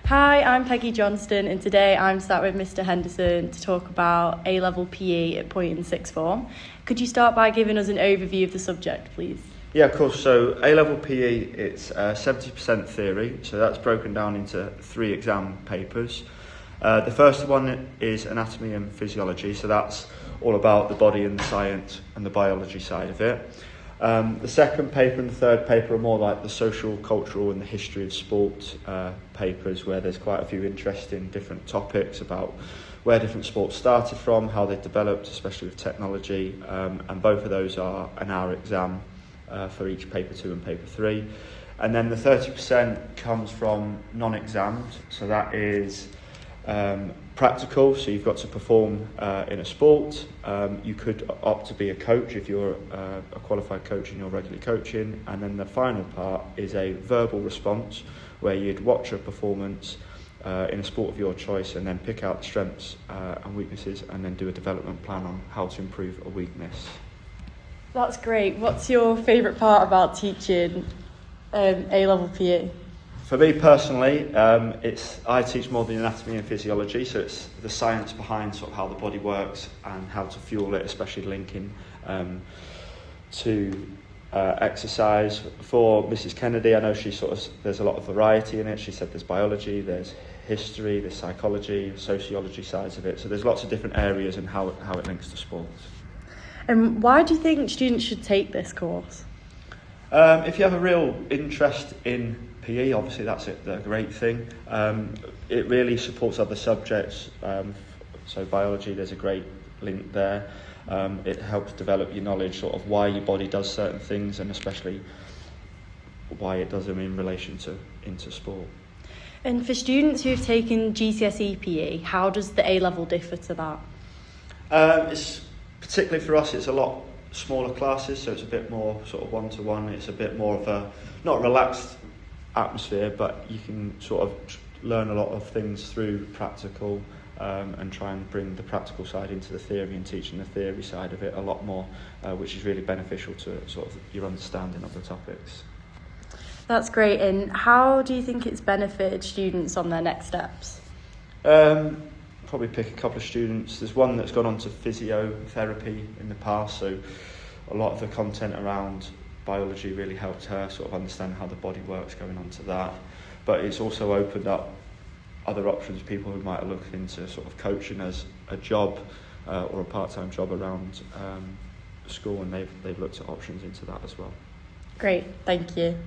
Hi, I'm Peggy Johnston, and today I'm sat with Mr. Henderson to talk about A-level PE at point in sixth form. Could you start by giving us an overview of the subject, please? Yeah, of course. So A-level PE, it's 70% theory, so that's broken down into 3 exam papers. The first one is anatomy and physiology, so that's all about the body and the science and the biology side of it. The second paper and the third paper are more like the social, cultural and the history of sport papers, where there's quite a few interesting different topics about where different sports started from, how they developed, especially with technology, and both of those are an hour exam for each paper 2 and paper 3. And then the 30% comes from non-exams, so that is practical, so you've got to perform in a sport. You could opt to be a coach if you're a qualified coach and you're regularly coaching. And then the final part is a verbal response, where you'd watch a performance in a sport of your choice and then pick out the strengths and weaknesses and then do a development plan on how to improve a weakness. That's great. What's your favourite part about teaching A-level PE? For me personally, I teach more the anatomy and physiology, so it's the science behind sort of how the body works and how to fuel it, especially linking to exercise. For Mrs. Kennedy, I know there's a lot of variety in it. She said there's biology, there's history, there's psychology, sociology sides of it. So there's lots of different areas and how it links to sports. And why do you think students should take this course? If you have a real interest in PE, obviously that's a great thing. It really supports other subjects. So biology, there's a great link there. It helps develop your knowledge, sort of why your body does certain things, and especially why it does them in relation into sport. And for students who have taken GCSE PE, how does the A-level differ to that? It's particularly for us, it's a lot smaller classes, so it's a bit more sort of one-to-one. It's a bit more of a not relaxed atmosphere, but you can sort of learn a lot of things through practical and try and bring the practical side into the theory and teaching the theory side of it a lot more, which is really beneficial to sort of your understanding of the topics. That's great. And how do you think it's benefited students on their next steps? Probably pick a couple of students. There's one that's gone on to physiotherapy in the past, so a lot of the content around biology really helped her sort of understand how the body works going on to that. But it's also opened up other options, people who might have looked into sort of coaching as a job or a part-time job around school, and they've looked at options into that as well. Great, thank you.